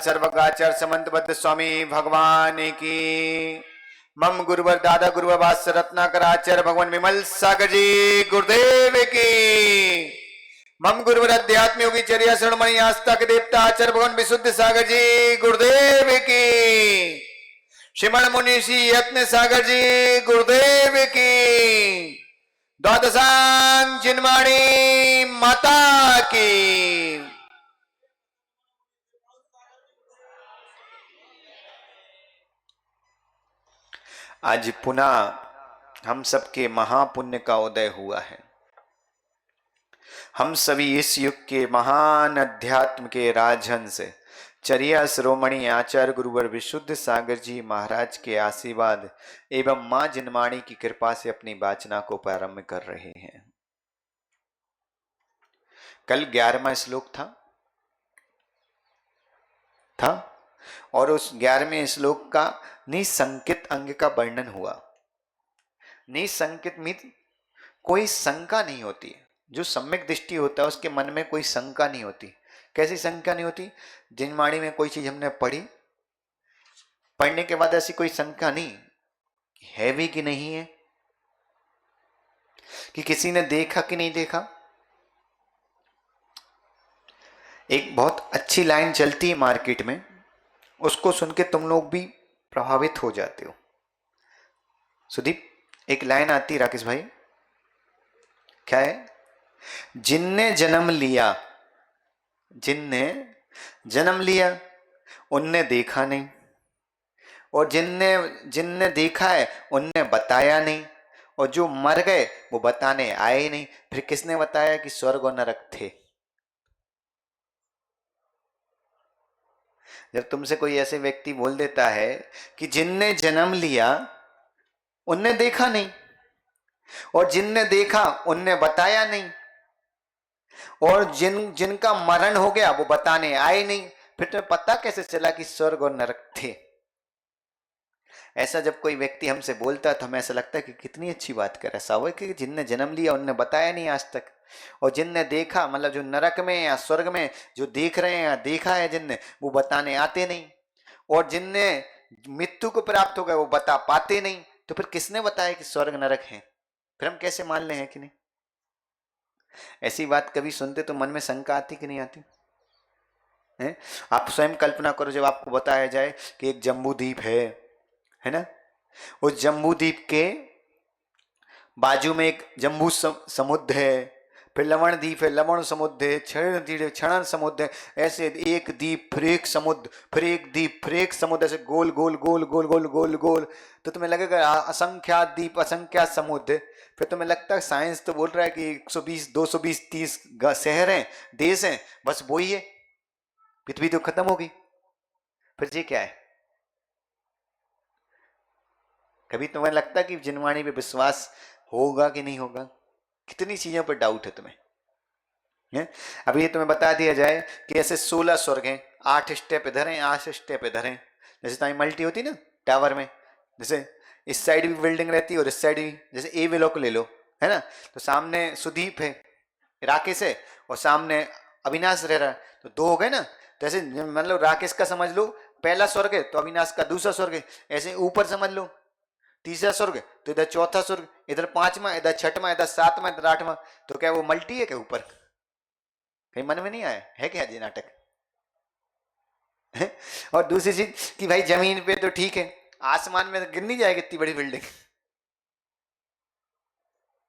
सर्वगाचार्य समंतबद्ध स्वामी भगवान की। मम गुरुवर दादा गुरुवर भाष्य रत्नाकर आचार्य भगवान विमल सागर जी गुरुदेव की। मम गुरुवर अध्यात्म योगी चर्या शरणमणि आस्था के देवता आचार्य भगवान विशुद्ध सागर जी गुरुदेव की। श्रीमण मुनिषि यत्न सागर जी गुरुदेव की। द्वादशांग चिन्माणी माता की। आज पुनः हम सबके महापुण्य का उदय हुआ है। हम सभी इस युग के महान अध्यात्म के राजहंस चर्या शिरोमणि आचार्य गुरुवर विशुद्ध सागर जी महाराज के आशीर्वाद एवं मां जिनवाणी की कृपा से अपनी वाचना को प्रारंभ कर रहे हैं। कल 11वां श्लोक था और उस 11वें श्लोक का निसंकित अंग का वर्णन हुआ। निसंकित मीन कोई शंका नहीं होती। जो सम्यक दृष्टि होता है उसके मन में कोई शंका नहीं होती। कैसी शंका नहीं होती? जिनवाणी में कोई चीज हमने पढ़ी, पढ़ने के बाद ऐसी कोई शंका नहीं है भी कि नहीं है, कि किसी ने देखा कि नहीं देखा। एक बहुत अच्छी लाइन चलती है मार्केट में, उसको सुन के तुम लोग भी प्रभावित हो जाते हो। सुदीप, एक लाइन आती है राकेश भाई, क्या है? जिनने जन्म लिया, जिनने जन्म लिया उनने देखा नहीं, और जिनने देखा है उनने बताया नहीं, और जो मर गए वो बताने आए ही नहीं। फिर किसने बताया कि स्वर्ग और नरक थे? जब तुमसे कोई ऐसे व्यक्ति बोल देता है कि जिनने जन्म लिया उनने देखा नहीं, और जिनने देखा उनने बताया नहीं, और जिनका मरण हो गया वो बताने आए नहीं, फिर तुम्हें पता कैसे चला कि स्वर्ग और नरक थे? ऐसा जब कोई व्यक्ति हमसे बोलता है तो हमें ऐसा लगता है कि कितनी अच्छी बात कर रहा है। स्वाभाविक कि जिनने जन्म लिया उनने बताया नहीं आज तक, और जिनने देखा मतलब जो नरक में या स्वर्ग में जो देख रहे हैं या देखा है जिनने, वो बताने आते नहीं, और जिनने मृत्यु को प्राप्त हो गए वो बता पाते नहीं। तो फिर किसने बताया कि स्वर्ग नरक है? फिर हम कैसे मान ले हैं कि नहीं? ऐसी बात कभी सुनते तो मन में शंका आती कि नहीं आती है? आप स्वयं कल्पना करो, जब आपको बताया जाए कि एक जम्बू द्वीप है ना, उस जम्बू द्वीप के बाजू में एक जम्बू समुद्र है, फिर लवण द्वीप है, लवण समुद्र है, क्षण समुद्र है, ऐसे एक द्वीप फिर एक समुद्र, फिर एक द्वीप फिर एक समुद्र, ऐसे गोल गोल गोल गोल गोल गोल गोल। तो तुम्हें लगेगा असंख्यात द्वीप असंख्यात समुद्र। फिर तुम्हें लगता है साइंस तो बोल रहा है कि 120 220 30 शहर हैं, देश हैं, बस वो ही है, पृथ्वी तो खत्म होगी। फिर ये क्या है? कभी तुम्हें लगता कि जिनवाणी पे विश्वास होगा कि नहीं होगा? कितनी चीजों पर डाउट है तुम्हें है? अभी ये तुम्हें बता दिया जाए कि ऐसे 16 स्वर्ग हैं, 8 स्टेप इधर हैं, 8 स्टेप इधर हैं। जैसे तुम्हारी मल्टी होती ना टावर में, जैसे इस साइड भी बिल्डिंग रहती है और इस साइड भी, जैसे ए ब्लॉक ले लो है ना, तो सामने सुदीप है, राकेश है, और सामने अविनाश रह रहा है, तो 2 हो गए ना। तो ऐसे मतलब राकेश का समझ लो पहला स्वर्ग है, तो अविनाश का दूसरा स्वर्ग है। ऐसे ऊपर समझ लो तीसरा स्वर्ग, तो इधर चौथा स्वर्ग, इधर 5वां, इधर 6वां, इधर 7वां, इधर 8वां। तो क्या वो मल्टी है क्या ऊपर? कहीं मन में नहीं आया है क्या ये नाटक है? और दूसरी चीज कि भाई जमीन पे तो ठीक है, आसमान में गिर नहीं जाएगी इतनी बड़ी बिल्डिंग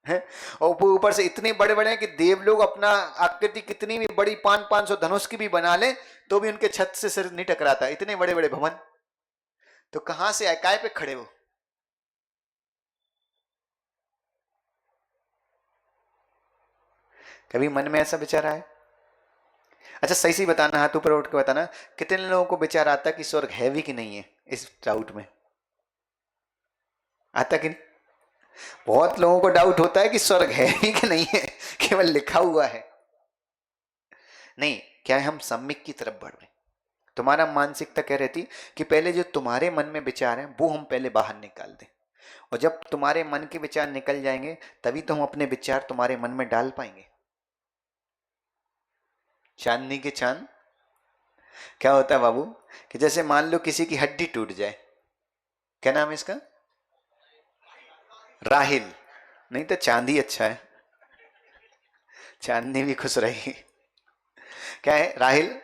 है, और ऊपर से इतने बड़े बड़े हैं कि देव लोग अपना आकृति कितनी भी बड़ी 500 धनुष की भी बना ले तो भी उनके छत से सिर नहीं टकराता, इतने बड़े बड़े भवन। तो कहां से आए, काय पे खड़े हो? कभी मन में ऐसा विचार आया? अच्छा सही से बताना, हाथ ऊपर उठ के बताना, कितने लोगों को विचार आता कि स्वर्ग है भी कि नहीं है? इस डाउट में आता कि नहीं? बहुत लोगों को डाउट होता है कि स्वर्ग है भी कि नहीं है, केवल लिखा हुआ है। नहीं, क्या है, हम सम्यक की तरफ बढ़ रहे। तुम्हारा मानसिकता कह रहती कि पहले जो तुम्हारे मन में विचार है वो हम पहले बाहर निकाल दें, और जब तुम्हारे मन के विचार निकल जाएंगे तभी तो हम अपने विचार तुम्हारे मन में डाल पाएंगे। चांदनी के चांद क्या होता है बाबू? कि जैसे मान लो किसी की हड्डी टूट जाए, क्या नाम है इसका? राहिल। नहीं तो चांदी अच्छा है, चांदनी भी खुश रहेगी। क्या है राहिल?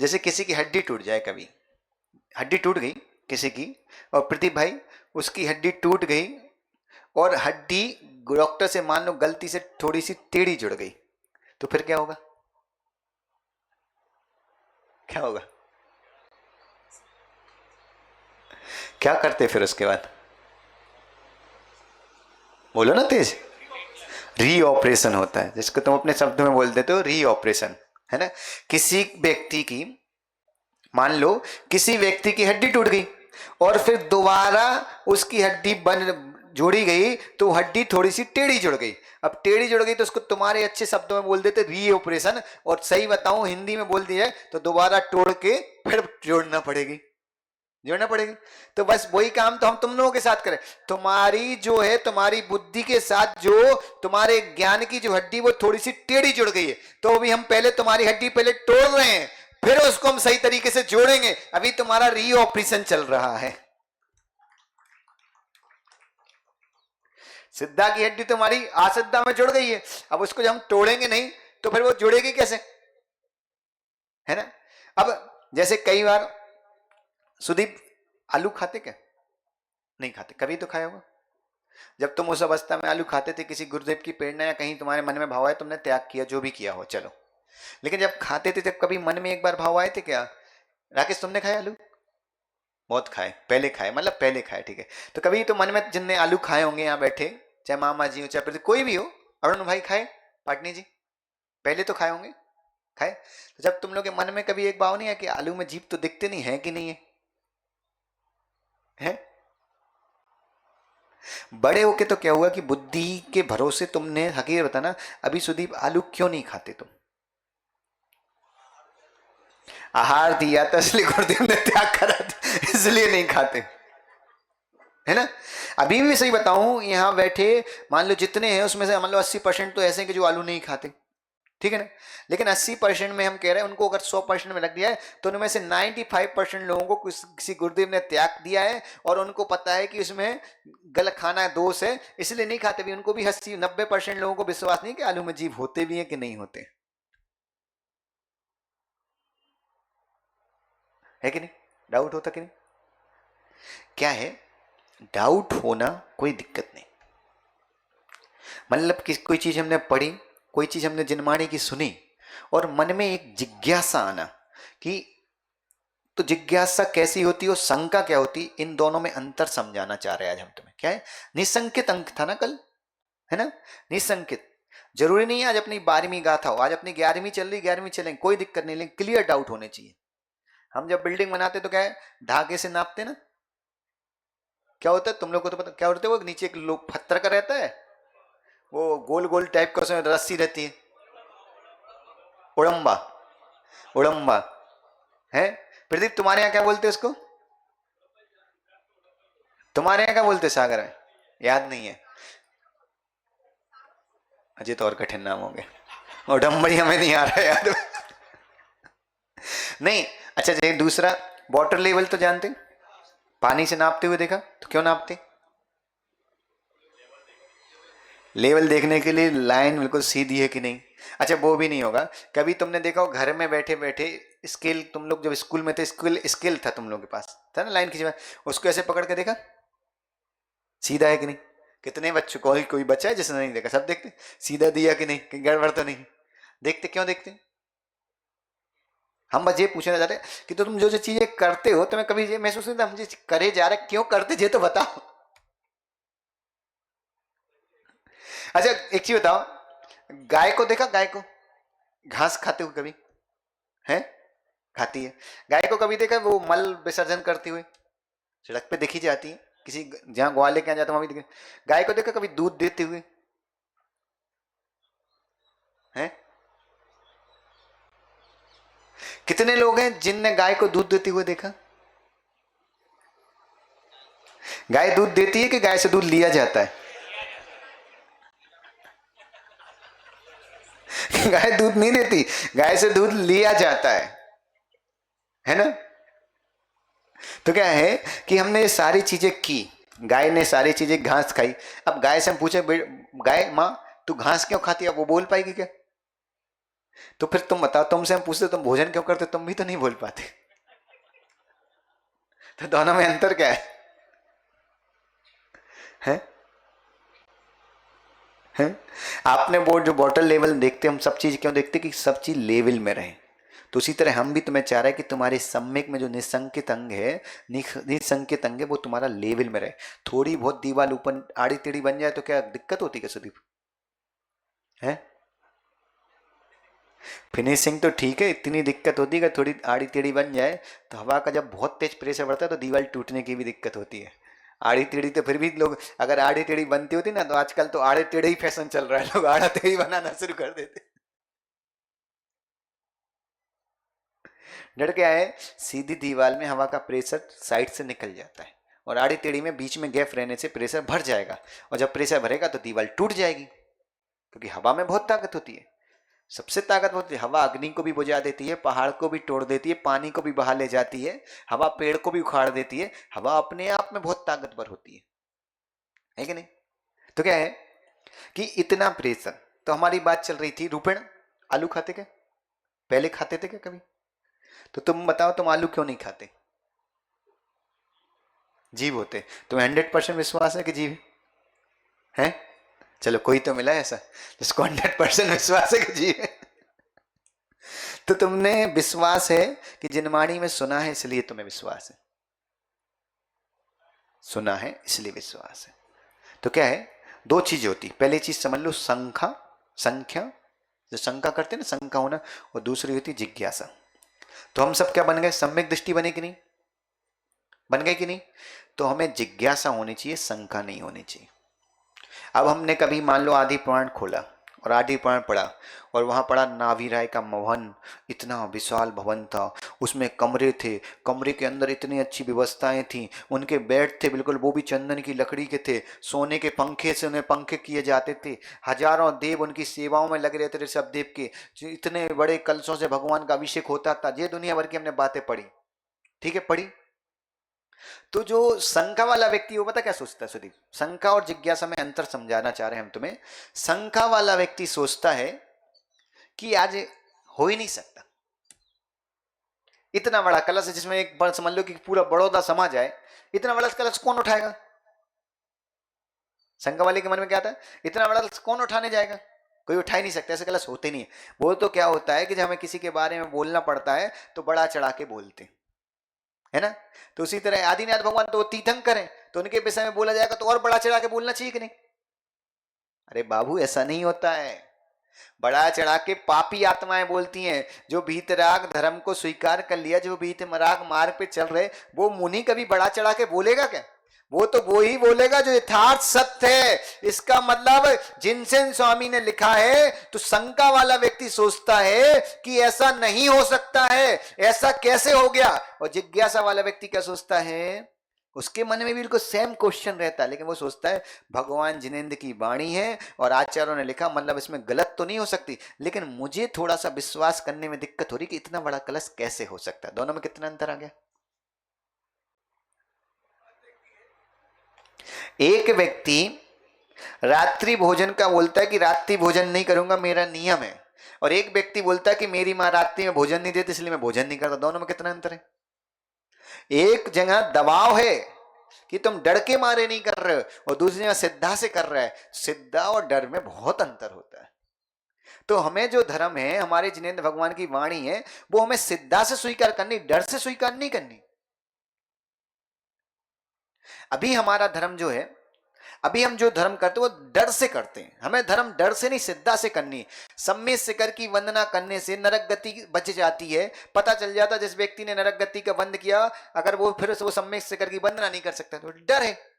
जैसे किसी की हड्डी टूट जाए, कभी हड्डी टूट गई किसी की, और प्रदीप भाई उसकी हड्डी टूट गई, और हड्डी डॉक्टर से मान लो गलती से थोड़ी सी टेढ़ी जुड़ गई, तो फिर क्या होगा? क्या होगा? क्या करते फिर उसके बाद? बोलो ना तेज। री ऑपरेशन होता है, जिसको तुम अपने शब्दों में बोल देते हो री ऑपरेशन, है ना। किसी व्यक्ति की, मान लो किसी व्यक्ति की हड्डी टूट गई और फिर दोबारा उसकी हड्डी बन जोड़ी गई, तो हड्डी थोड़ी सी टेढ़ी जुड़ गई। अब टेढ़ी जुड़ गई तो उसको तुम्हारे अच्छे शब्दों में बोल देते री ऑपरेशन, और सही बताऊं हिंदी में बोल दिया तो दोबारा तोड़ के फिर जोड़ना पड़ेगी, जोड़ना पड़ेगी। तो बस वही काम तो हम तुम लोगों के साथ करें। तुम्हारी जो है, तुम्हारी बुद्धि के साथ जो तुम्हारे ज्ञान की जो हड्डी वो थोड़ी सी टेढ़ी जुड़ गई है, तो अभी हम पहले तुम्हारी हड्डी पहले तोड़ रहे हैं, फिर उसको हम सही तरीके से जोड़ेंगे। अभी तुम्हारा री ऑपरेशन चल रहा है। सिद्धा की हड्डी तुम्हारी आसिद्धा में जुड़ गई है, अब उसको जब हम तोड़ेंगे नहीं तो फिर वो जुड़ेगी कैसे, है ना। अब जैसे कई बार सुदीप आलू खाते क्या? नहीं खाते, कभी तो खाया होगा। जब तुम उस अवस्था में आलू खाते थे, किसी गुरुदेव की प्रेरणा या कहीं तुम्हारे मन में भाव आया, तुमने त्याग किया, जो भी किया हो चलो, लेकिन जब खाते थे जब कभी मन में एक बार भाव आए थे क्या? राकेश तुमने खाया आलू? बहुत खाए, पहले खाए, मतलब पहले खाए, ठीक है। तो कभी तो मन में जिनने आलू खाए होंगे यहाँ बैठे, चाहे मामा जी हो चाहे प्रदीप कोई भी हो, अरुण भाई खाए, पाटनी जी पहले तो खाए होंगे, खाए। तो जब तुम लोग के मन में कभी एक भाव नहीं है कि आलू में जीभ तो दिखते नहीं है कि नहीं है, है? बड़े होके तो क्या हुआ कि बुद्धि के भरोसे तुमने हकीकत बताना, अभी सुदीप आलू क्यों नहीं खाते तुम? आहार दिया था इसलिए गुरुदेव ने त्याग करा था, इसलिए नहीं खाते, है ना। अभी भी सही बताऊं, यहाँ बैठे मान लो जितने हैं उसमें से मान लो 80% तो ऐसे हैं कि जो आलू नहीं खाते, ठीक है ना। लेकिन 80% में हम कह रहे हैं उनको अगर 100% में रख दिया है तो उनमें से 95% लोगों को किसी गुरुदेव ने त्याग दिया है, और उनको पता है कि इसमें गलत खाना दोष है, इसलिए नहीं खाते भी। उनको भी 80-90% लोगों को विश्वास नहीं कि आलू में जीव होते भी हैं कि नहीं होते, है कि नहीं? डाउट होता कि नहीं? क्या है डाउट होना? कोई दिक्कत नहीं, मतलब कि कोई चीज हमने पढ़ी, कोई चीज हमने जिनमानी की सुनी, और मन में एक जिज्ञासा आना कि, तो जिज्ञासा कैसी होती है और शंका क्या होती, इन दोनों में अंतर समझाना चाह रहे हैं आज हम तुम्हें। क्या है? निसंकित अंक था ना कल, है ना। निसंकित जरूरी नहीं है आज अपनी 12वीं गाथा हो, आज अपनी 11वीं चल रही, 11वीं चलेंगे, कोई दिक्कत नहीं, लेकिन क्लियर डाउट होने चाहिए। हम जब बिल्डिंग बनाते तो क्या है, धागे से नापते ना, क्या होता है तुम लोग को तो पता क्या होता है, वो नीचे एक लोग पत्थर का रहता है, वो गोल गोल टाइप का, उसमें रस्सी रहती है, उड़म्बा, उड़म्बा, है। प्रदीप तुम्हारे यहाँ क्या बोलते हैं उसको? तुम्हारे यहाँ क्या बोलते हैं सागर में? याद नहीं है, अजय तो और कठिन नाम हो गए, उड़म्बरी हमें नहीं आ रहा है याद नहीं। अच्छा जी दूसरा, वाटर लेवल तो जानते, पानी से नापते हुए देखा, तो क्यों नापते? लेवल देखने के लिए लाइन बिल्कुल सीधी है कि नहीं। अच्छा वो भी नहीं होगा, कभी तुमने देखा हो घर में बैठे बैठे स्केल, तुम लोग जब स्कूल में थे स्कूल स्केल था तुम लोग के पास, था ना लाइन खींचा, उसको ऐसे पकड़ के देखा सीधा है कि नहीं? कितने बच्चों, कोई कोई बच्चा है जिसने नहीं देखा? सब देखते सीधा दिया कि नहीं, कहीं गड़बड़ तो नहीं। देखते क्यों देखते? हम बस ये पूछना चाहते हैं कि तो तुम जो जो चीजें करते हो तुम्हें कभी ये महसूस नहीं होता हम जो करे जा रहे क्यों करते, ये तो बताओ। अच्छा एक चीज बताओ, गाय को देखा, गाय को घास खाते हुए कभी? है, खाती है। गाय को कभी देखा वो मल विसर्जन करती हुई? सड़क पे देखी जाती है, किसी जहां ग्वाले के यहाँ जाता वहां भी देखे। गाय को देखा कभी दूध देते हुए? हैं? कितने लोग हैं जिनने गाय को दूध देते हुए देखा? गाय दूध देती है कि गाय से दूध लिया जाता है? गाय दूध नहीं देती, गाय से दूध लिया जाता है ना। तो क्या है कि हमने ये सारी चीजें की, गाय ने सारी चीजें घास खाई। अब गाय से हम पूछे गाय माँ तू घास क्यों खाती है, अब वो बोल पाएगी क्या? तो फिर तुम बताओ, तुमसे हम पूछते तुम भोजन क्यों करते, तुम भी तो नहीं बोल पाते। तो दोनों में अंतर क्या है? हैं? आपने वो जो बॉटल लेवल देखते, हम सब चीज क्यों देखते कि सब चीज लेवल में रहे। तो उसी तरह हम भी तुम्हें चाह रहे हैं कि तुम्हारे सम्यक में जो निसंकित अंग है, निसंकित अंग है, वो तुम्हारा लेवल में रहे। थोड़ी बहुत दीवार ऊपर आड़ी टेढ़ी बन जाए तो क्या दिक्कत होती है सुदीप? है फिनिशिंग तो ठीक है, इतनी दिक्कत होती है कि थोड़ी आड़ी टेढ़ी बन जाए तो हवा का जब बहुत तेज प्रेशर बढ़ता है तो दीवार टूटने की भी दिक्कत होती है। आड़ी टेढ़ी तो फिर भी लोग, अगर आड़ी टेढ़ी बनती होती ना तो आजकल तो आड़े टेढ़े ही फैशन चल रहा है, लोग आड़ा टेढ़ी बनाना शुरू कर देते। डर क्या है, सीधी दीवार में हवा का प्रेशर साइड से निकल जाता है और आड़ी टेढ़ी में बीच में गैप रहने से प्रेशर भर जाएगा, और जब प्रेशर भरेगा तो दीवार टूट जाएगी, क्योंकि हवा में बहुत ताकत होती है। सबसे ताकत होती है हवा, अग्नि को भी बुझा देती है, पहाड़ को भी तोड़ देती है, पानी को भी बहा ले जाती है, हवा पेड़ को भी उखाड़ देती है। हवा अपने आप में बहुत ताकतवर होती है कि नहीं? तो क्या है कि इतना प्रेशर, तो हमारी बात चल रही थी रूपेण आलू खाते क्या? पहले खाते थे क्या कभी? तो तुम बताओ, तुम आलू क्यों नहीं खाते? जीव होते। तुम्हें 100% विश्वास है कि जीव है? चलो कोई तो मिला ऐसा जिसको 100% विश्वास है कि जीव है। तो तुमने विश्वास है कि जिनवाणी में सुना है इसलिए तुम्हें विश्वास है, सुना है इसलिए विश्वास है। तो क्या है, दो चीजें होती, पहली चीज समझ लो संख्या, संख्या जो शंका करते हैं ना, शंका होना, और दूसरी होती जिज्ञासा। तो हम सब क्या बन गए, सम्यक दृष्टि बने कि नहीं, बन गए कि नहीं? तो हमें जिज्ञासा होनी चाहिए, शंका नहीं होनी चाहिए। अब हमने कभी मान लो आदि पुराण खोला और आदि पुराण पढ़ा, और वहां पढ़ा नाभि राय का भवन, इतना विशाल भवन था, उसमें कमरे थे, कमरे के अंदर इतनी अच्छी व्यवस्थाएं थी, उनके बेड थे बिल्कुल वो भी चंदन की लकड़ी के थे, सोने के पंखे से उन्हें पंखे किए जाते थे, हजारों देव उनकी सेवाओं में लगे रहते थे, सब देव के, इतने बड़े कलशों से भगवान का अभिषेक होता था। ये दुनिया भर की हमने बातें पढ़ी, ठीक है पढ़ी। तो जो शंका वाला व्यक्ति, वो पता क्या सोचता है सुदीप, शंका और जिज्ञासा में अंतर समझाना चाह रहे हैं हम तुम्हें। शंका वाला व्यक्ति सोचता है कि आज हो ही नहीं सकता, इतना बड़ा कलश है जिसमें एक बार समझ लो कि पूरा बड़ौदा समा जाए, इतना बड़ा कलश कौन उठाएगा? शंका वाले के मन में क्या आता है, इतना बड़ा कलश कौन उठाने जाएगा? कोई उठा ही नहीं सकता, ऐसे कलश होते नहीं है। वो तो क्या होता है कि जब हमें किसी के बारे में बोलना पड़ता है तो बड़ा चढ़ा के बोलते है ना। तो उसी तरह आदिनाथ भगवान तो तीर्थंकर हैं, तो उनके विषय में बोला जाएगा तो और बड़ा चढ़ा के बोलना चाहिए कि नहीं? अरे बाबू ऐसा नहीं होता है, बड़ा चढ़ा के पापी आत्माएं बोलती हैं। जो भीतराग धर्म को स्वीकार कर लिया, जो भीतराग मार्ग पे चल रहे, वो मुनि कभी बड़ा चढ़ा के बोलेगा क्या? वो तो वो ही बोलेगा जो यथार्थ सत्य है। इसका मतलब जिनसेन स्वामी ने लिखा है, तो शंका वाला व्यक्ति सोचता है कि ऐसा नहीं हो सकता है, ऐसा कैसे हो गया। और जिज्ञासा वाला व्यक्ति क्या सोचता है, उसके मन में भी बिल्कुल सेम क्वेश्चन रहता है, लेकिन वो सोचता है भगवान जिनेंद्र की वाणी है और आचार्यों ने लिखा, मतलब इसमें गलत तो नहीं हो सकती, लेकिन मुझे थोड़ा सा विश्वास करने में दिक्कत हो रही कि इतना बड़ा कलश कैसे हो सकता है। दोनों में कितना अंतर आ गया? एक व्यक्ति रात्रि भोजन का बोलता है कि रात्रि भोजन नहीं करूंगा, मेरा नियम है, और एक व्यक्ति बोलता है कि मेरी मां रात्रि में भोजन नहीं देती इसलिए मैं भोजन नहीं करता। दोनों में कितना अंतर है? एक जगह दबाव है कि तुम डर के मारे नहीं कर रहे हो, और दूसरी जगह श्रद्धा से कर रहा है। श्रद्धा और डर में बहुत अंतर होता है। तो हमें जो धर्म है, हमारे जिनेंद्र भगवान की वाणी है, वो हमें श्रद्धा से स्वीकार करनी, डर से स्वीकार नहीं करनी। अभी हमारा धर्म जो है, अभी हम जो धर्म करते हैं वो डर से करते हैं। हमें धर्म डर से नहीं, श्रद्धा से करनी। सम्मेद शिखर की वंदना करने से नरक गति बच जाती है। पता चल जाता जिस व्यक्ति ने नरक गति का बंद किया, अगर वो फिर से वो सम्मेद शिखर की वंदना नहीं कर सकता, तो डर है।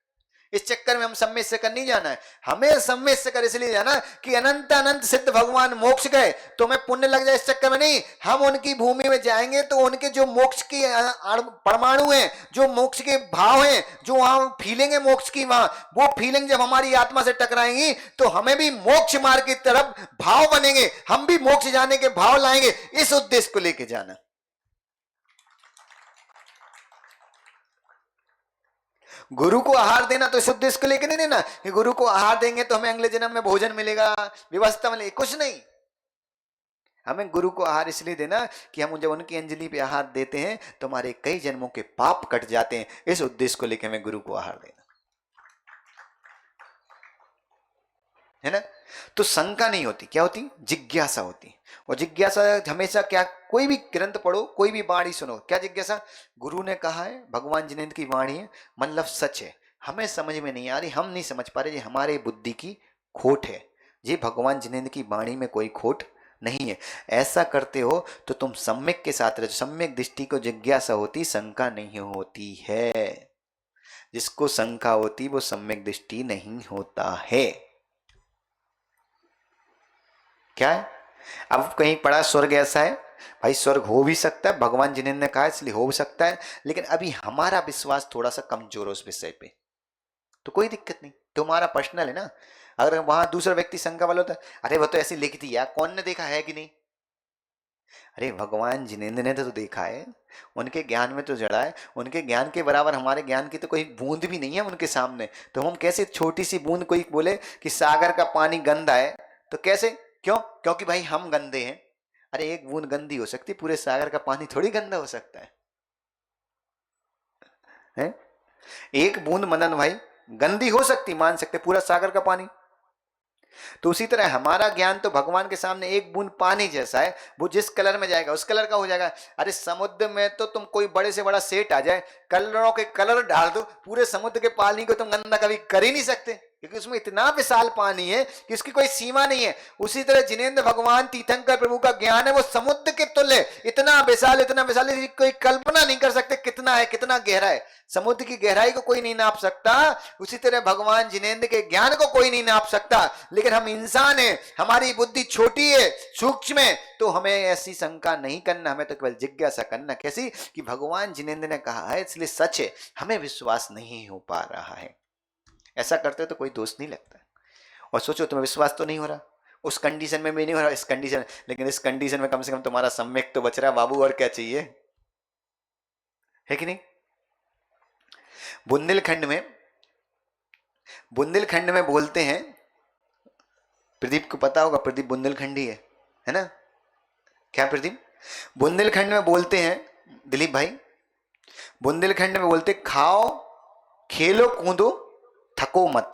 इस चक्कर में हम सम्मेद शिखर नहीं जाना है। हमें सम्मेद शिखर इसलिए जाना कि अनंत अनंत सिद्ध भगवान मोक्ष गए तो हमें पुण्य लग जाए, इस चक्कर में नहीं। हम उनकी भूमि में जाएंगे तो उनके जो मोक्ष की परमाणु हैं, जो मोक्ष के भाव हैं, जो वहां फीलिंग है मोक्ष की, वहां वो फीलिंग जब हमारी आत्मा से टकराएंगी तो हमें भी मोक्ष मार्ग की तरफ भाव बनेंगे, हम भी मोक्ष जाने के भाव लाएंगे। इस उद्देश्य को लेके जाना। गुरु को आहार देना तो इस उद्देश्य को लेकर नहीं देना कि गुरु को आहार देंगे तो हमें अगले जन्म में भोजन मिलेगा, व्यवस्था मिलेगी, कुछ नहीं। हमें गुरु को आहार इसलिए देना कि हम जब उनकी अंजलि पे आहार देते हैं तो हमारे कई जन्मों के पाप कट जाते हैं। इस उद्देश्य को लेकर हमें गुरु को आहार देना है ना। तो शंका नहीं होती, क्या होती? जिज्ञासा होती। और जिज्ञासा हमेशा क्या, कोई भी ग्रंथ पढ़ो, कोई भी वाणी सुनो, क्या जिज्ञासा? गुरु ने कहा है, भगवान जिनेंद्र की वाणी है, मतलब सच है, हमें समझ में नहीं आ रही, हम नहीं समझ पा रहे, ये हमारे बुद्धि की खोट है, ये भगवान जिनेंद्र की वाणी में कोई खोट नहीं है। ऐसा करते हो तो तुम सम्यक के साथ रहो। सम्यक दृष्टि को जिज्ञासा होती, शंका नहीं होती है। जिसको शंका होती वो सम्यक दृष्टि नहीं होता है। क्या है? अब कहीं पढ़ा स्वर्ग ऐसा है, भाई स्वर्ग हो भी सकता है, भगवान जिनेंद्र ने कहा इसलिए हो भी सकता है, लेकिन अभी हमारा विश्वास थोड़ा सा कमजोर है उस विषय पे, तो कोई दिक्कत नहीं, तुम्हारा पर्सनल है ना। अगर वहां दूसरा व्यक्ति शंका वाला होता है, अरे वो तो ऐसी लिख दी यार, कौन ने देखा है कि नहीं? अरे भगवान जिनेंद्र ने तो देखा है, उनके ज्ञान में तो जड़ा है, उनके ज्ञान के बराबर हमारे ज्ञान की तो कोई बूंद भी नहीं है उनके सामने। तो हम कैसे छोटी सी बूंद, कोई बोले कि सागर का पानी गंदा है, तो कैसे? क्यों? क्योंकि भाई हम गंदे हैं। अरे एक बूंद गंदी हो सकती, पूरे सागर का पानी थोड़ी गंदा हो सकता है? एक बूंद मनन भाई गंदी हो सकती, मान सकते, पूरा सागर का पानी। तो उसी तरह हमारा ज्ञान तो भगवान के सामने एक बूंद पानी जैसा है, वो जिस कलर में जाएगा उस कलर का हो जाएगा। अरे समुद्र में तो तुम कोई बड़े से बड़ा सेठ आ जाए, कलरों के कलर डाल दो, पूरे समुद्र के पानी को तुम गंदा कभी कर ही नहीं सकते, क्योंकि उसमें इतना विशाल पानी है कि उसकी कोई सीमा नहीं है। उसी तरह जिनेंद्र भगवान तीर्थंकर प्रभु का ज्ञान है वो समुद्र के तुल्य, इतना विशाल कोई कल्पना नहीं कर सकते कितना है, कितना गहरा है। समुद्र की गहराई को कोई नहीं नाप सकता, उसी तरह भगवान जिनेंद्र के ज्ञान को कोई नहीं नाप सकता। लेकिन हम इंसान हैं, हमारी बुद्धि छोटी है, सूक्ष्म है, तो हमें ऐसी शंका नहीं करना, हमें तो केवल जिज्ञासा करना। कैसी? कि भगवान जिनेंद्र ने कहा है इसलिए सच है, हमें विश्वास नहीं हो पा रहा है। ऐसा करते तो कोई दोष नहीं लगता। और सोचो तुम्हें विश्वास तो नहीं हो रहा, उस कंडीशन में भी नहीं हो रहा, इस कंडीशन, लेकिन इस कंडीशन में कम से कम तुम्हारा सम्यक तो बच रहा है बाबू, और क्या चाहिए? है कि नहीं? बुंदेलखंड में बोलते हैं, प्रदीप को पता होगा, प्रदीप बुंदेलखंडी है ना? क्या प्रदीप? बुंदेलखंड में बोलते हैं, दिलीप भाई, बुंदेलखंड में बोलते खाओ खेलो कूदो थको मत।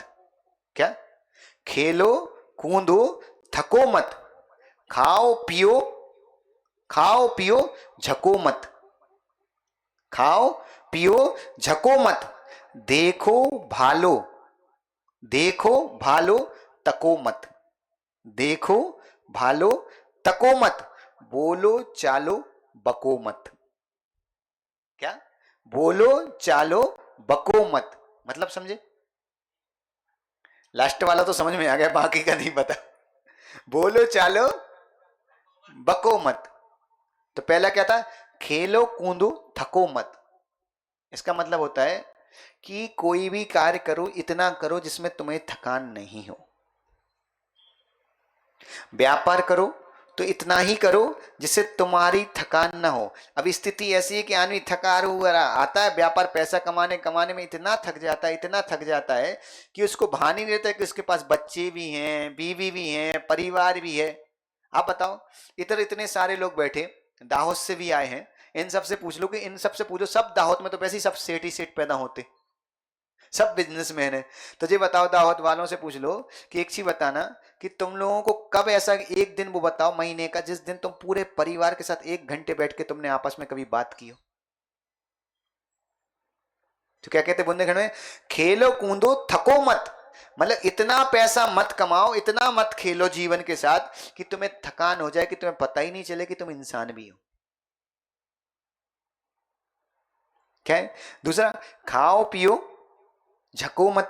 क्या? खेलो कूदो थको मत, खाओ पियो झको मत, खाओ पियो झको मत, देखो भालो तको मत, देखो भालो तको मत, बोलो चालो बको मत। क्या? बोलो चालो बको मत, मतलब समझे? लास्ट वाला तो समझ में आ गया, बाकी का नहीं पता। बोलो चालो बको मत, तो पहला क्या था? खेलो कूदो थको मत। इसका मतलब होता है कि कोई भी कार्य करो, इतना करो जिसमें तुम्हें थकान नहीं हो। व्यापार करो तो इतना ही करो जिससे तुम्हारी थकान ना हो। अब स्थिति ऐसी है कि आदमी थका हुआ आता है व्यापार, पैसा कमाने में इतना थक जाता है कि उसको भान ही नहीं रहता है कि उसके पास बच्चे भी हैं, बीवी भी हैं, परिवार भी है। आप बताओ, इधर इतने सारे लोग बैठे, दाहोद से भी आए हैं, इन सबसे पूछ लो कि इन सबसे पूछो, सब दाहोद में तो वैसे ही सब सेठ ही सेठ पैदा होते, सब बिजनेसमैन है। तो ये बताओ, दाहोद वालों से पूछ लो कि एक चीज बताना कि तुम लोगों को कब ऐसा एक दिन वो बताओ महीने का जिस दिन तुम पूरे परिवार के साथ 1 घंटे बैठ के तुमने आपस में कभी बात की हो? तो क्या कहते बुंदेलखंड में? खेलो कूदो थको मत, मतलब इतना पैसा मत कमाओ, इतना मत खेलो जीवन के साथ कि तुम्हें थकान हो जाए, कि तुम्हें पता ही नहीं चले कि तुम इंसान भी हो। क्या है दूसरा? खाओ पियो झको मत,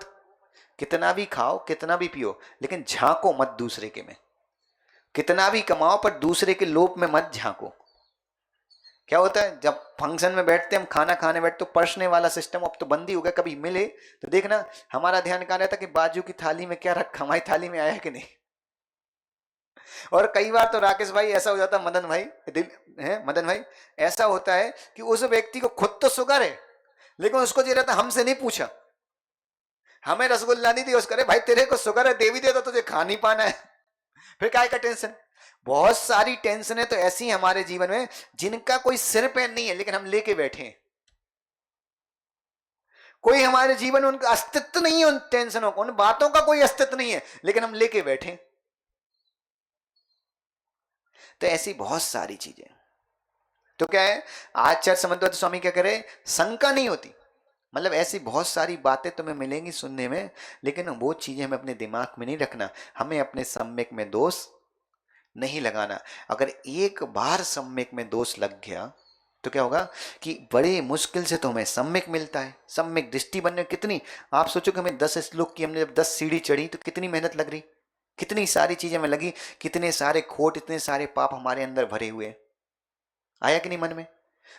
कितना भी खाओ कितना भी पियो, लेकिन झांको मत दूसरे के में। कितना भी कमाओ पर दूसरे के लोभ में मत झांको। क्या होता है जब फंक्शन में बैठते हम खाना खाने बैठते तो परसने वाला सिस्टम अब तो बंद ही हो गया। कभी मिले तो देखना हमारा ध्यान कहाँ रहता कि बाजू की थाली में क्या रखा, हमारी थाली में आया कि नहीं। और कई बार तो राकेश भाई ऐसा हो जाता, मदन भाई ऐसा होता है कि उस व्यक्ति को खुद तो शुगर है, लेकिन उसको ये रहता हमसे नहीं पूछा, हमें रसगुल्ला नहीं दिया, उसको अरे भाई तेरे को शुगर है, देवी दे तो तुझे खा नहीं पाना है। फिर काय का टेंशन। बहुत सारी टेंशन है तो ऐसी हमारे जीवन में जिनका कोई सिर पैर नहीं है, लेकिन हम लेके बैठे हैं। कोई हमारे जीवन में उनका अस्तित्व नहीं है, उन टेंशनों को, उन बातों का कोई अस्तित्व नहीं है, लेकिन हम लेके बैठे। तो ऐसी बहुत सारी चीजें। तो क्या है, आचार्य समन्वय स्वामी क्या करे, शंका नहीं होती। मतलब ऐसी बहुत सारी बातें तुम्हें मिलेंगी सुनने में, लेकिन वो चीजें हमें अपने दिमाग में नहीं रखना, हमें अपने सम्यक में दोष नहीं लगाना। अगर एक बार सम्यक में दोष लग गया तो क्या होगा कि बड़े मुश्किल से तो हमें सम्यक मिलता है। सम्यक दृष्टि बनने कितनी, आप सोचो कि हमें 10 श्लोक की, हमने जब 10 सीढ़ी चढ़ी तो कितनी मेहनत लग रही, कितनी सारी चीजें हमें लगी, कितने सारे खोट, इतने सारे पाप हमारे अंदर भरे हुए। आया कि नहीं मन में,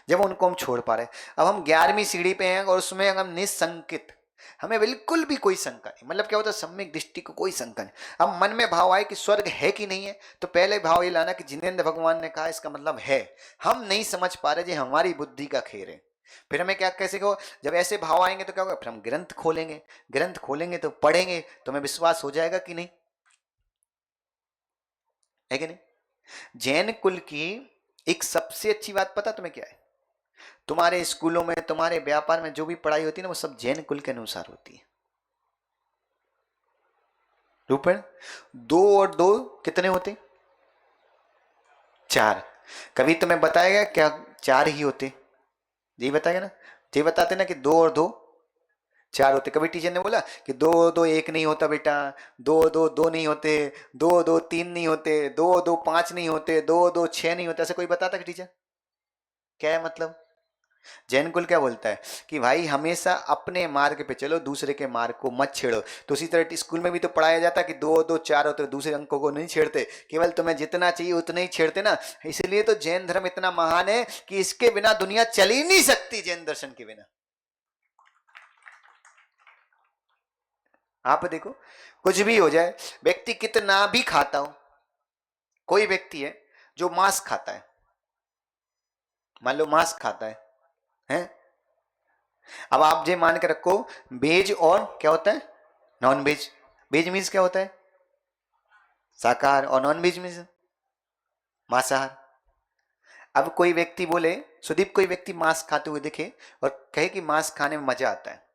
जब उनको हम छोड़ पा रहे। अब हम 11वीं सीढ़ी पे हैं और उसमें हम निसंकित, हमें बिल्कुल भी कोई शंका नहीं। मतलब क्या होता है, सम्यक दृष्टि को कोई शंका नहीं। अब मन में भाव आए कि स्वर्ग है कि नहीं है, तो पहले भाव ये लाना कि जिनेंद्र भगवान ने कहा, इसका मतलब है। हम नहीं समझ पा रहे, जी हमारी बुद्धि का खेर है। फिर हमें क्या कैसे कहो, जब ऐसे भाव आएंगे तो क्या होगा, फिर हम ग्रंथ खोलेंगे, ग्रंथ खोलेंगे तो पढ़ेंगे तो हमें विश्वास हो जाएगा कि नहीं, है कि नहीं। जैन कुल की एक सबसे अच्छी बात पता तुम्हें क्या है, तुम्हारे स्कूलों में, तुम्हारे व्यापार में जो भी पढ़ाई होती है ना, वो सब जैन कुल के अनुसार होती है। रूपण 2 और 2 कितने होते, 4। कभी तुम्हें बताएगा क्या 4 ही होते, यही बताएगा ना, ये बताते ना कि 2 और 2 4 होते। कभी टीचर ने बोला कि 2 और 2 1 नहीं होता बेटा, 2 और 2 2 नहीं होते, 2 और 2 3 नहीं होते, 2 और 2 5 नहीं होते, 2 और 2 6 नहीं होते, ऐसे कोई बताता कि टीचर, क्या है मतलब। जैन कुल क्या बोलता है कि भाई हमेशा अपने मार्ग पे चलो, दूसरे के मार्ग को मत छेड़ो। तो उसी तरह स्कूल में भी तो पढ़ाया जाता कि 2 2 4 होते, दूसरे अंकों को नहीं छेड़ते, केवल तुम्हें जितना चाहिए उतना ही छेड़ते ना। इसलिए तो जैन धर्म इतना महान है कि इसके बिना दुनिया चल ही नहीं सकती, जैन दर्शन के बिना। आप देखो, कुछ भी हो जाए, व्यक्ति कितना भी खाता हो, कोई व्यक्ति है जो मांस खाता है, मान लो मांस खाता है? अब आप जे मान के रखो, वेज और क्या होता है, नॉन वेज। वेज मीन्स क्या होता है, शाकाहार, और नॉन वेज मीन्स मांसाहार। अब कोई व्यक्ति बोले, सुदीप कोई व्यक्ति मांस खाते हुए दिखे और कहे कि मांस खाने में मजा आता है,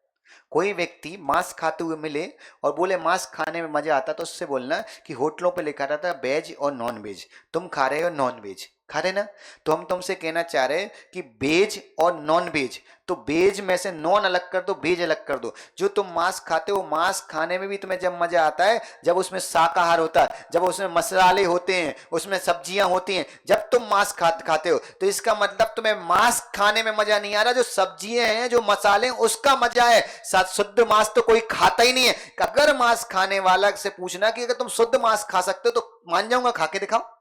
कोई व्यक्ति मांस खाते हुए मिले और बोले मांस खाने में मजा आता, तो उससे बोलना कि होटलों पे लिखा रहता है वेज और नॉन वेज, तुम खा रहे हो नॉन वेज, खा रहे ना। तो हम तुमसे कहना चाह रहे हैं कि वेज और नॉन वेज, तो वेज में से नॉन अलग कर दो, वेज अलग कर दो। जो तुम मांस खाते हो, मांस खाने में भी तुम्हें जब मजा आता है जब उसमें शाकाहार होता है, जब उसमें मसाले होते हैं, उसमें सब्जियां होती हैं, जब तुम मांस खाते हो। तो इसका मतलब तुम्हें मांस खाने में मजा नहीं आ रहा, जो सब्जियां हैं, जो मसाले, उसका मजा है। शुद्ध मांस तो कोई खाता ही नहीं है। अगर मांस खाने वाला से पूछना कि अगर तुम शुद्ध मांस खा सकते हो तो मान जाऊंगा, खा के दिखाओ।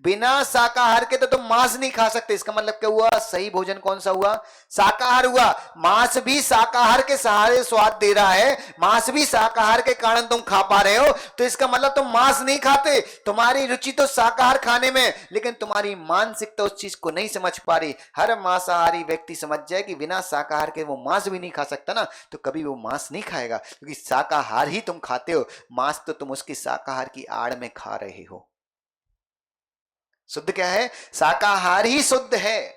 बिना शाकाहार के तो तुम मांस नहीं खा सकते। इसका मतलब क्या हुआ, सही भोजन कौन सा हुआ, शाकाहार हुआ। मांस भी शाकाहार के सहारे स्वाद दे रहा है, मांस भी शाकाहार के कारण तुम खा पा रहे हो। तो इसका मतलब तुम मांस नहीं खाते, तुम्हारी रुचि तो शाकाहार खाने में, लेकिन तुम्हारी मानसिकता उस चीज को नहीं समझ पा रही। हर मांसाहारी व्यक्ति समझ जाए कि बिना शाकाहार के वो मांस भी नहीं खा सकता ना, तो कभी वो मांस नहीं खाएगा, क्योंकि शाकाहार ही तुम खाते हो, मांस तो तुम उसकी शाकाहार की आड़ में खा रहे हो। शुद्ध क्या है, शाकाहार ही शुद्ध है।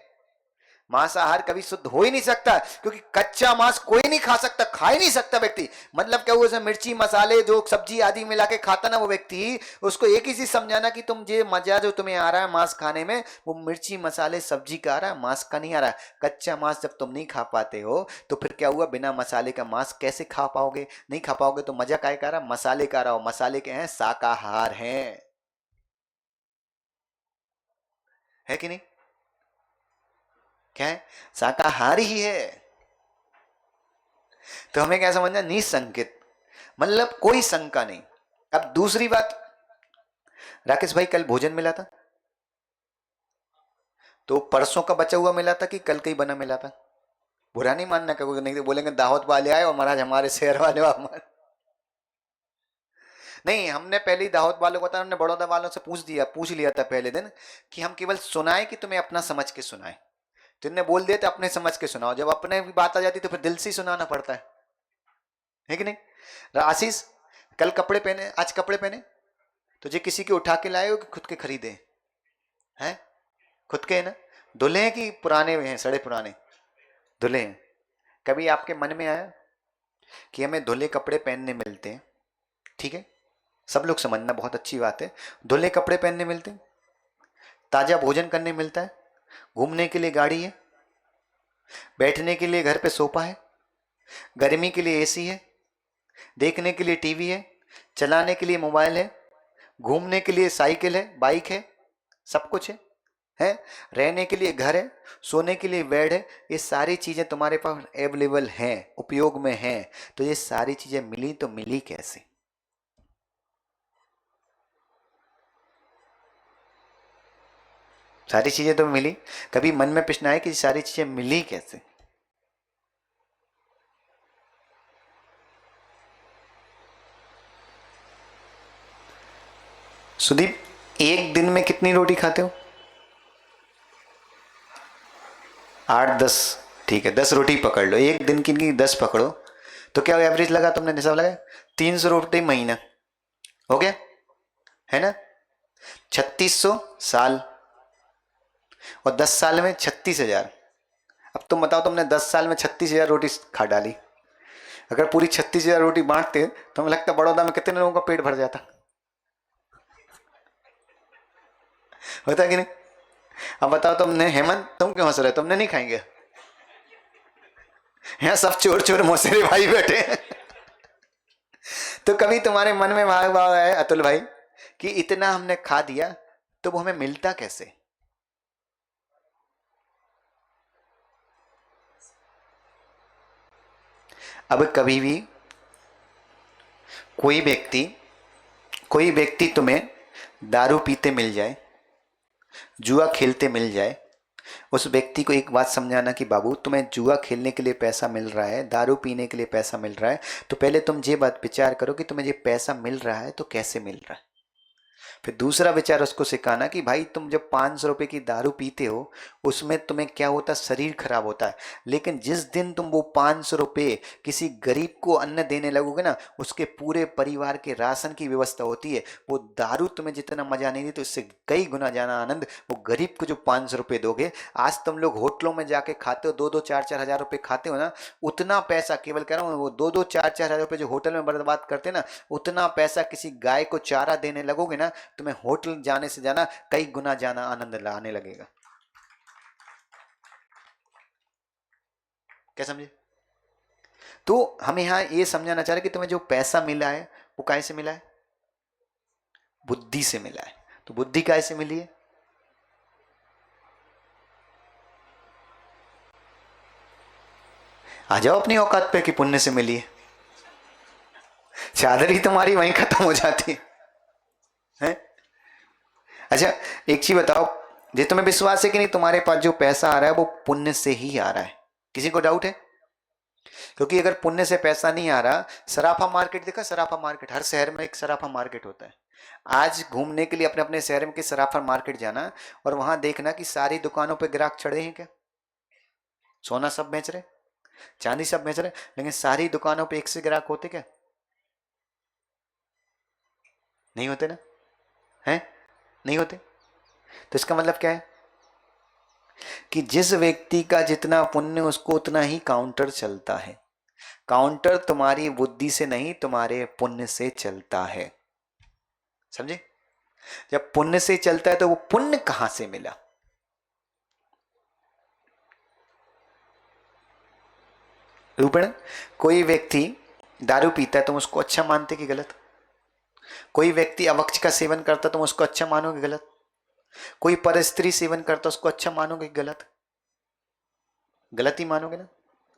मांसाहार कभी शुद्ध हो ही नहीं सकता, क्योंकि कच्चा मांस कोई नहीं खा सकता, खा ही नहीं सकता व्यक्ति। मतलब क्या हुआ, उसमें मिर्ची मसाले जो सब्जी आदि मिला के खाता ना वो व्यक्ति, उसको एक ही चीज समझाना कि तुम ये मजा जो तुम्हें आ रहा है मांस खाने में, वो मिर्ची मसाले सब्जी का आ रहा है, मांस का नहीं आ रहा है। कच्चा मांस जब तुम नहीं खा पाते हो तो फिर क्या हुआ, बिना मसाले का मांस कैसे खा पाओगे, नहीं खा पाओगे। तो मजा काय का आ रहा, मसाले का आ रहा हो। मसाले के हैं, शाकाहार है कि नहीं, क्या है, शाकाहारी ही है। तो हमें क्या समझना, निसंकित, मतलब कोई शंका नहीं। अब दूसरी बात, राकेश भाई कल भोजन मिला था, तो परसों का बचा हुआ मिला था कि कल का ही बना मिला था? बुरा नहीं मानना, कभी नहीं तो बोलेंगे दावत वाले आए और महाराज हमारे शहर वाले हमारे। नहीं, हमने पहले ही दावत वालों को था, हमने बड़ौदा वालों से पूछ लिया था पहले दिन कि हम केवल सुनाए कि तुम्हें अपना समझ के सुनाए। तो इन्हें बोल दिया था अपने समझ के सुनाओ। जब अपने भी बात आ जाती तो फिर दिल से ही सुनाना पड़ता है है कि नहीं? आशीष कल कपड़े पहने, आज कपड़े पहने, तुझे किसी के उठा के लाए हो कि खुद के खरीदे हैं? खुद के है ना? धुले हैं कि पुराने हैं, सड़े पुराने? धुले हैं। कभी आपके मन में आया कि हमें धुले कपड़े पहनने मिलते हैं? ठीक है, सब लोग समझना, बहुत अच्छी बात है। धुले कपड़े पहनने मिलते हैं, ताजा भोजन करने मिलता है, घूमने के लिए गाड़ी है, बैठने के लिए घर पे सोफा है, गर्मी के लिए एसी है, देखने के लिए टीवी है, चलाने के लिए मोबाइल है, घूमने के लिए साइकिल है, बाइक है, सब कुछ है, रहने के लिए घर है, सोने के लिए बेड है। ये सारी चीजें तुम्हारे पास अवेलेबल हैं, उपयोग में हैं। तो ये सारी चीजें मिली तो मिली कैसे? सारी चीजें तो मिली, कभी मन में प्रश्न आया कि सारी चीजें मिली कैसे? सुदीप, एक दिन में कितनी रोटी खाते हो? 8-10, ठीक है, 10 रोटी पकड़ लो, एक दिन की 10 पकड़ो, तो क्या एवरेज लगा तुमने, हिसाब लगाया? 300 रोटी महीना हो गया, है ना? 3600 साल, और 10 साल में 36,000। अब तुम बताओ, तुमने 10 साल में 36,000 रोटी खा डाली। अगर पूरी 36,000 रोटी बांटते तो हमें लगता बड़ौदा में कितने लोगों का पेट भर जाता, होता कि नहीं? अब बताओ तुमने, हेमंत तुम क्यों हंस रहे, तुमने नहीं खाएंगे? यहाँ सब चोर चोर मौसेरे भाई बैठे हैं। तो कभी तुम्हारे मन में भाव भाव है अतुल भाई कि इतना हमने खा दिया तो वो हमें मिलता कैसे? अब कभी भी कोई व्यक्ति तुम्हें दारू पीते मिल जाए, जुआ खेलते मिल जाए, उस व्यक्ति को एक बात समझाना कि बाबू तुम्हें जुआ खेलने के लिए पैसा मिल रहा है, दारू पीने के लिए पैसा मिल रहा है, तो पहले तुम ये बात विचार करो कि तुम्हें ये पैसा मिल रहा है तो कैसे मिल रहा है। फिर दूसरा विचार उसको सिखाना कि भाई तुम जब 500 रुपए की दारू पीते हो उसमें तुम्हें क्या होता है, शरीर खराब होता है, लेकिन जिस दिन तुम वो 500 रुपए किसी गरीब को अन्न देने लगोगे ना, उसके पूरे परिवार के राशन की व्यवस्था होती है। वो दारू तुम्हें जितना मजा नहीं देती, उससे कई गुना ज्यादा आनंद वो गरीब को जो 500 रुपए दोगे। आज तुम लोग होटलों में जाके खाते हो, 2-2 4-4 हजार रुपए खाते हो ना, उतना पैसा, केवल कह रहा हूँ, वो 2-2 4-4 हजार रुपए जो होटल में बर्बाद करते ना, उतना पैसा किसी गाय को चारा देने लगोगे ना, तुम्हें होटल जाने से जाना कई गुना जाना आनंद लाने लगेगा। क्या समझे? तो हमें यहां ये समझाना चाह रहे कि तुम्हें जो पैसा मिला है वो काय से मिला है? बुद्धि से मिला है। तो बुद्धि काय से मिली है? आ जाओ अपनी औकात पे कि पुण्य से मिली है। चादर ही तुम्हारी वहीं खत्म हो जाती है? अच्छा एक चीज बताओ, ये तुम्हें विश्वास है कि नहीं तुम्हारे पास जो पैसा आ रहा है वो पुण्य से ही आ रहा है? किसी को डाउट है? क्योंकि अगर पुण्य से पैसा नहीं आ रहा, सराफा मार्केट देखा, सराफा मार्केट, हर शहर में एक सराफा मार्केट होता है। आज घूमने के लिए अपने अपने शहर में के सराफा मार्केट जाना और वहां देखना कि सारी दुकानों पे ग्राहक चढ़े हैं क्या? सोना सब बेच रहे, चांदी सब बेच रहे, लेकिन सारी दुकानों पे एक से ग्राहक होते क्या? नहीं होते ना, हैं? नहीं होते। तो इसका मतलब क्या है कि जिस व्यक्ति का जितना पुण्य उसको उतना ही काउंटर चलता है। काउंटर तुम्हारी बुद्धि से नहीं, तुम्हारे पुण्य से चलता है। समझे? जब पुण्य से चलता है तो वो पुण्य कहां से मिला? रूपण, कोई व्यक्ति दारू पीता है तुम उसको अच्छा मानते कि गलत? कोई व्यक्ति अवक्ष का सेवन करता तुम उसको अच्छा मानोगे गलत? कोई परस्त्री सेवन करता उसको अच्छा मानोगे गलत? गलत ही मानोगे ना,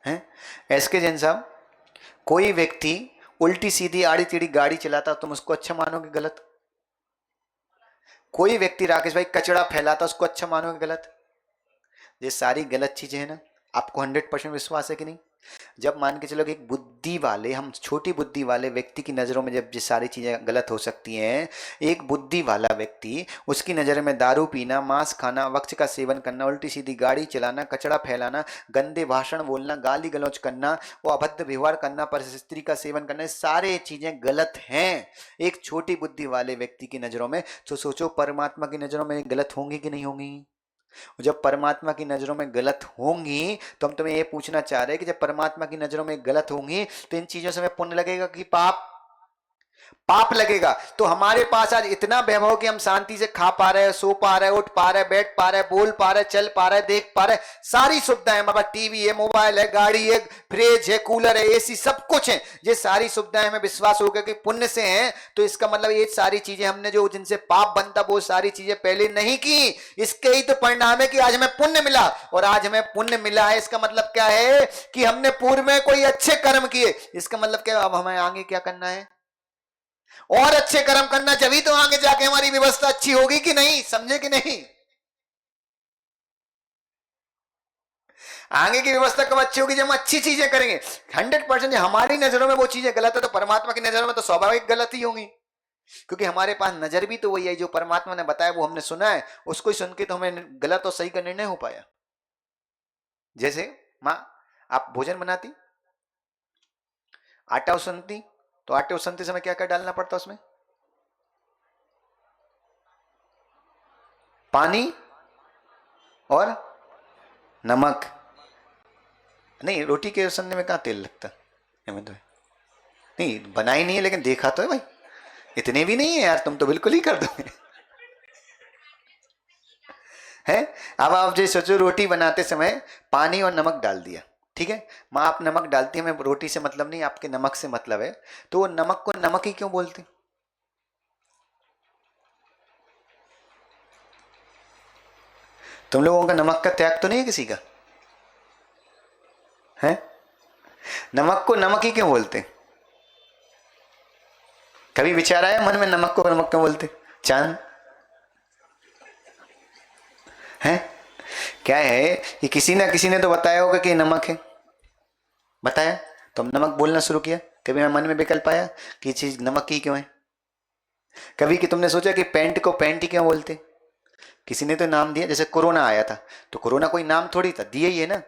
है? एस के जैन साहब, कोई व्यक्ति उल्टी सीधी आड़ी टेढ़ी गाड़ी चलाता तुम उसको अच्छा मानोगे गलत? कोई व्यक्ति राकेश भाई कचरा फैलाता उसको अच्छा मानोगे गलत? ये सारी गलत चीजें हैं ना। आपको 100% विश्वास है कि नहीं जब मान के चलो कि एक बुद्धि वाले, हम छोटी बुद्धि वाले व्यक्ति की नज़रों में जब ये सारी चीज़ें गलत हो सकती हैं, एक बुद्धि वाला व्यक्ति, उसकी नज़र में दारू पीना, मांस खाना, वक्त का सेवन करना, उल्टी सीधी गाड़ी चलाना, कचरा फैलाना, गंदे भाषण बोलना, गाली गलौज करना, वो अभद्र व्यवहार करना, पर स्त्री का सेवन करना, सारे चीज़ें गलत हैं एक छोटी बुद्धि वाले व्यक्ति की नज़रों में। तो सोचो परमात्मा की नज़रों में गलत होंगी कि नहीं होंगी? जब परमात्मा की नजरों में गलत होंगी तो हम तुम्हें ये पूछना चाह रहे हैं कि जब परमात्मा की नजरों में गलत होंगी तो इन चीजों से हमें पुण्य लगेगा कि पाप? पाप लगेगा। तो हमारे पास आज इतना वैभव कि हम शांति से खा पा रहे हैं, सो पा रहे हैं, उठ पा रहे हैं, बैठ पा रहे हैं, बोल पा रहे हैं, चल पा रहे हैं, देख पा रहे हैं, सारी सुविधाएं हमारे पास, टीवी है, मोबाइल है, गाड़ी है, फ्रिज है, कूलर है, एसी, सब कुछ है। ये सारी सुविधाएं हमें विश्वास हो गया कि पुण्य से हैं, तो इसका मतलब ये सारी चीजें हमने जो जिनसे पाप बनता वो सारी चीजें पहले नहीं की, इसके ही तो परिणाम है कि आज हमें पुण्य मिला। और आज हमें पुण्य मिला है, इसका मतलब क्या है कि हमने पूर्व में कोई अच्छे कर्म किए। इसका मतलब क्या, अब हमें आगे क्या करना है? और अच्छे कर्म करना, जभी तो आगे जाके हमारी व्यवस्था अच्छी होगी कि नहीं, समझे कि नहीं? आगे की व्यवस्था कब अच्छी होगी? जब हम अच्छी चीजें करेंगे। 100% हमारी नजरों में वो चीजें गलत है तो परमात्मा की नजरों में तो स्वाभाविक गलत ही होंगी, क्योंकि हमारे पास नजर भी तो वही है, जो परमात्मा ने बताया वो हमने सुना है, उसको ही सुन के तो हमें गलत और सही का निर्णय हो पाया। जैसे माँ आप भोजन बनाती, आटा उसनती, तो आटे उसनते समय क्या क्या डालना पड़ता उसमें? पानी और नमक। नहीं, रोटी के उसनने में कहाँ तेल लगता है? तो नहीं, बनाई नहीं है लेकिन देखा तो है भाई। इतने भी नहीं है यार, तुम तो बिल्कुल ही कर दोगे है। अब आप जो सोचो, रोटी बनाते समय पानी और नमक डाल दिया, ठीक है माँ, आप नमक डालती है, हमें रोटी से मतलब नहीं, आपके नमक से मतलब है, तो वो नमक को नमक ही क्यों बोलते? तुम लोगों का नमक का त्याग तो नहीं है किसी का? है? नमक को नमक ही क्यों बोलते? कभी विचार आया मन में नमक को नमक क्यों बोलते? चांद है? क्या है कि किसी ना किसी ने तो बताया होगा कि नमक है, बताया तो हम नमक बोलना शुरू किया। कभी हमारे मन में विकल्प आया कि चीज नमक ही क्यों है? कभी कि तुमने सोचा कि पेंट को पेंट ही क्यों बोलते? किसी ने तो नाम दिया। जैसे कोरोना आया था तो कोरोना कोई नाम थोड़ी था, दिया ही है ना।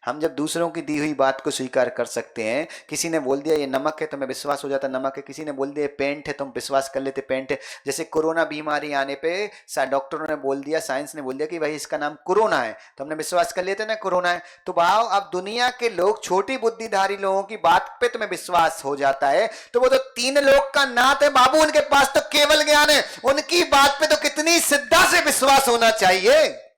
हम जब दूसरों की दी हुई बात को स्वीकार कर सकते हैं, किसी ने बोल दिया ये नमक है तो हमें विश्वास हो जाता नमक है, किसी ने बोल दिया पेंट है तो हम विश्वास कर लेते पेंट है। जैसे कोरोना बीमारी आने पे डॉक्टरों ने बोल दिया, साइंस ने बोल दिया कि भाई इसका नाम कोरोना है, तो हमने विश्वास कर लेते ना कोरोना है। तो भाव अब दुनिया के लोग, छोटी बुद्धिधारी लोगों की बात पे तुम्हें विश्वास हो जाता है, तो वो तो 3 लोग का नाथ है बाबू, उनके पास तो केवल ज्ञान है, उनकी बात पे तो कितनी श्रद्धा से विश्वास होना चाहिए।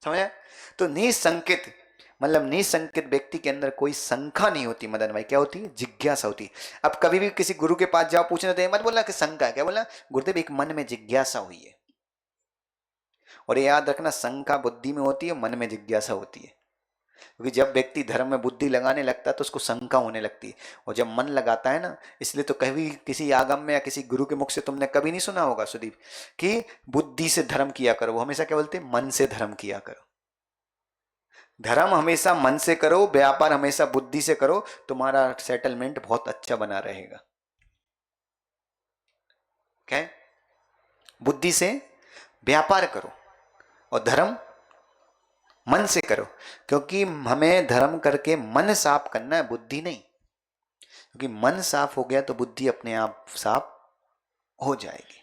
समझे? तो निसंकित मतलब निसंकित व्यक्ति के अंदर कोई शंका नहीं होती मदन भाई। क्या होती है? जिज्ञासा होती है। अब कभी भी किसी गुरु के पास जाओ, पूछने तो मत बोलना कि शंका है, क्या बोलना? गुरुदेव एक मन में जिज्ञासा हुई है। और ये याद रखना, शंका बुद्धि में होती है, मन में जिज्ञासा होती है। क्योंकि जब व्यक्ति धर्म में बुद्धि लगाने लगता है तो उसको शंका होने लगती है, और जब मन लगाता है ना, इसलिए तो कभी किसी आगम में या किसी गुरु के मुख से तुमने कभी नहीं सुना होगा सुदीप कि बुद्धि से धर्म किया करो। वो हमेशा क्या बोलते? मन से धर्म किया करो। धर्म हमेशा मन से करो, व्यापार हमेशा बुद्धि से करो, तुम्हारा सेटलमेंट बहुत अच्छा बना रहेगा। क्या है? बुद्धि से व्यापार करो और धर्म मन से करो, क्योंकि हमें धर्म करके मन साफ करना है, बुद्धि नहीं। क्योंकि मन साफ हो गया तो बुद्धि अपने आप साफ हो जाएगी।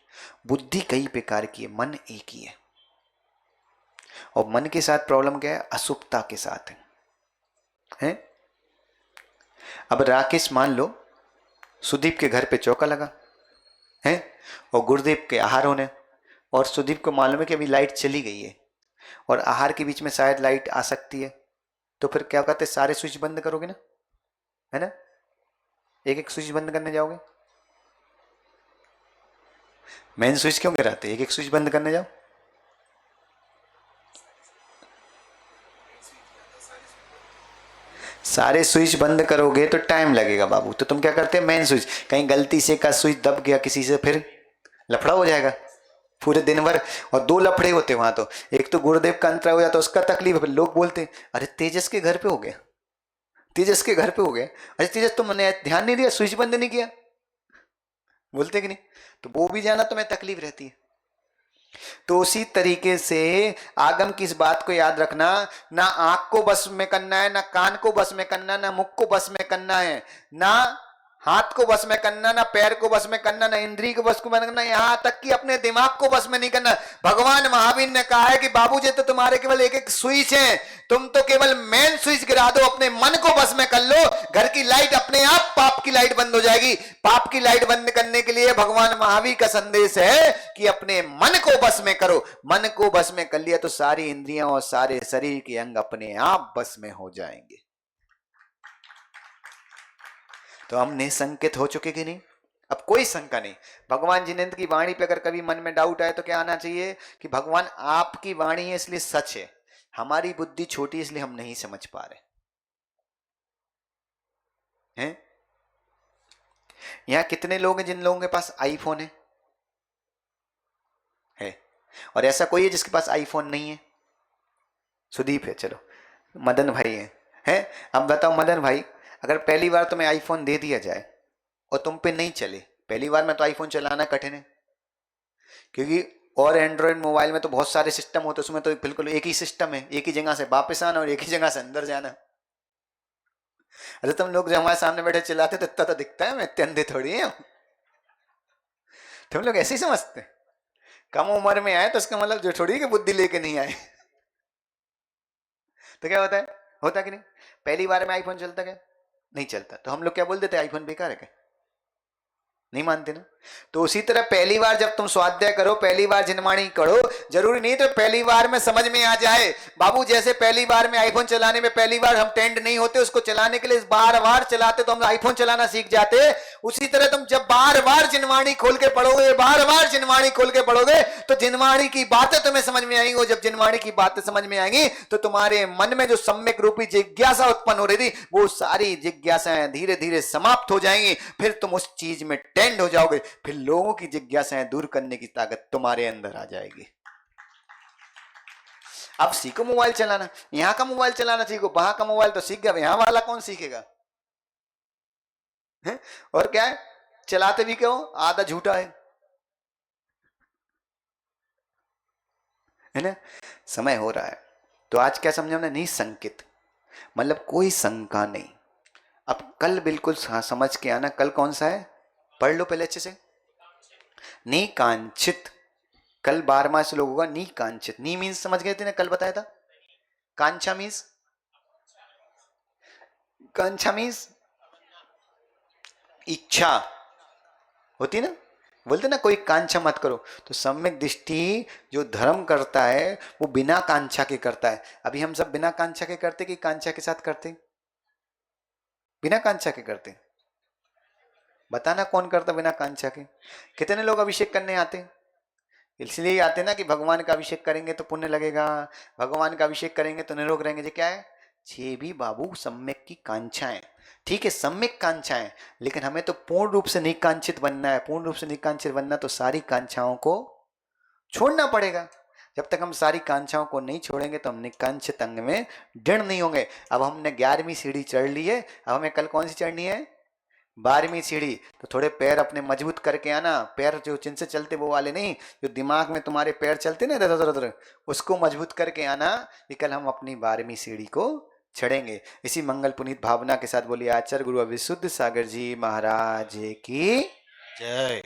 बुद्धि कई प्रकार की है, मन एक ही है। और मन के साथ प्रॉब्लम क्या है? अशुभता के साथ है? अब राकेश मान लो सुदीप के घर पे चौका लगा है, और गुरुदेव के आहार होने, और सुदीप को मालूम है कि अभी लाइट चली गई है और आहार के बीच में शायद लाइट आ सकती है, तो फिर क्या कहते हैं? सारे स्विच बंद करोगे ना, है ना? एक एक स्विच बंद करने जाओगे? मेन स्विच क्यों गिराते? एक एक स्विच बंद करने जाओ। सारे स्विच बंद करोगे तो टाइम लगेगा बाबू, तो तुम क्या करते हैं? मेन स्विच, कहीं गलती से का स्विच दब गया किसी से, फिर लफड़ा हो जाएगा। पूरे दिन भर। और दो लफड़े होते वहां तो, एक तो गुरुदेव का अंतरा हो जाता, उसका तकलीफ है, फिर लोग बोलते अरे तेजस के घर पे हो गया, तेजस के घर पे हो गया, अरे तेजस तुमने ध्यान नहीं दिया, स्विच बंद नहीं किया, बोलते कि नहीं? तो वो भी जाना तुम्हें तकलीफ रहती है। तो उसी तरीके से आगम की इस बात को याद रखना, ना आंख को बस में करना है, ना कान को बस में करना, ना मुख को बस में करना है, ना हाथ को बस में करना, ना पैर को बस में करना, ना इंद्री को बस में करना, यहां तक कि अपने दिमाग को बस में नहीं करना। भगवान महावीर ने कहा है कि बाबूजी तो तुम्हारे केवल एक एक स्विच है, तुम तो केवल मेन स्विच गिरा दो, अपने मन को बस में कर लो, घर की लाइट अपने आप पाप की लाइट बंद हो जाएगी। पाप की लाइट बंद करने के लिए भगवान महावीर का संदेश है कि अपने मन को बस में करो। मन को बस में कर लिया तो सारी इंद्रियां और सारे शरीर के अंग अपने आप बस में हो जाएंगे। तो हम निसंकित हो चुके कि नहीं? अब कोई शंका नहीं। भगवान जिनेंद्र की वाणी पे अगर कभी मन में डाउट आए तो क्या आना चाहिए कि भगवान आपकी वाणी है इसलिए सच है, हमारी बुद्धि छोटी इसलिए हम नहीं समझ पा रहे हैं। यहां कितने लोग हैं जिन लोगों के पास आईफोन है? और ऐसा कोई है जिसके पास आईफोन नहीं है? सुदीप है, चलो मदन भाई है? अब बताओ मदन भाई, अगर पहली बार तुम्हें आईफोन दे दिया जाए और तुम पे नहीं चले, पहली बार में तो आईफोन चलाना कठिन है, क्योंकि और एंड्रॉयड मोबाइल में तो बहुत सारे सिस्टम होते हैं, उसमें तो बिल्कुल एक ही सिस्टम है, एक ही जगह से वापस आना और एक ही जगह से अंदर जाना। अरे तुम लोग जो हमारे सामने बैठे चिल्लाते तो इतना तो दिखता है, मैं इतने अंधे थोड़ी है। तुम लोग ऐसे ही समझते, कम उम्र में आए तो उसका मतलब जो थोड़ी कि बुद्धि लेके नहीं आए। तो क्या होता है, होता कि नहीं? पहली बार में आईफोन चलता क्या? नहीं चलता। तो हम लोग क्या बोल देते, आईफोन बेकार है क्या? नहीं मानते ना। तो उसी तरह पहली बार जब तुम स्वाध्याय करो, पहली बार जिनवाणी करो, जरूरी नहीं तो पहली बार में समझ में आ जाए। बाबू जैसे पहली बार में आईफोन चलाने में पहली बार हम टेंड नहीं होते, उसको चलाने के लिए बार बार चलाते तो हम आईफोन चलाना सीख जाते। उसी तरह तुम जब बार बार जिनवाणी खोल के पढ़ोगे, बार बार जिनवाणी खोल के पढ़ोगे तो जिनवाणी की बातें तुम्हें समझ में आएंगी। जब जिनवाणी की बातें समझ में आएंगी तो तुम्हारे मन में जो सम्यक रूपी जिज्ञासा उत्पन्न हो रही थी, वो सारी जिज्ञासाएं धीरे धीरे समाप्त हो जाएंगी। फिर तुम उस चीज में टेंड हो जाओगे, फिर लोगों की जिज्ञासाएं दूर करने की ताकत तुम्हारे अंदर आ जाएगी। अब सीखो मोबाइल चलाना, यहां का मोबाइल चलाना सीखो, वहां का मोबाइल तो सीख गया, यहां वाला कौन सीखेगा? है? और क्या है, चलाते भी क्यों, आधा झूठा है ना। समय हो रहा है तो आज क्या समझा हमने, निसंकित मतलब कोई शंका नहीं। अब कल बिल्कुल समझ के आना, कल कौन सा है, पढ़ लो पहले अच्छे से। निकांक्षित, कल 12वां श्लोक होगा। निकांक्षित, नी मीन्स समझ गए थे ना, कल बताया था। कांक्षा मीन्स, कांक्षा मीन्स इच्छा होती ना, बोलते ना कोई कांक्षा मत करो। तो सम्यक दृष्टि जो धर्म करता है वो बिना कांक्षा के करता है। अभी हम सब बिना कांक्षा के करते कि कांक्षा के साथ करते? बिना कांक्षा के करते। बताना कौन करता बिना कांक्षा के? कितने लोग अभिषेक करने आते? इसलिए आते ना कि भगवान का अभिषेक करेंगे तो पुण्य लगेगा, भगवान का अभिषेक करेंगे तो निरोग रहेंगे। ये क्या है, ये भी बाबू सम्यक की कांक्षाएं। ठीक है, सम्यक कांक्षाएं, लेकिन हमें तो पूर्ण रूप से निकांक्षित बनना है। पूर्ण रूप से निकांक्षित बनना तो सारी कांक्षाओं को छोड़ना पड़ेगा। जब तक हम सारी कांक्षाओं को नहीं छोड़ेंगे तो हम निकांक्षित अंग में दृढ़ नहीं होंगे। अब हमने 11वीं सीढ़ी चढ़ ली है, अब हमें कल कौन सी चढ़नी है, 12वीं सीढ़ी। तो थोड़े पैर अपने मजबूत करके आना। पैर जो जिनसे चलते वो वाले नहीं, जो दिमाग में तुम्हारे पैर चलते ना इधर उधर, उसको मजबूत करके आना कि कल हम अपनी 12वीं सीढ़ी को चढ़ेंगे। इसी मंगल पुनीत भावना के साथ बोलिए आचार्य गुरु अविशुद्ध सागर जी महाराज की जय।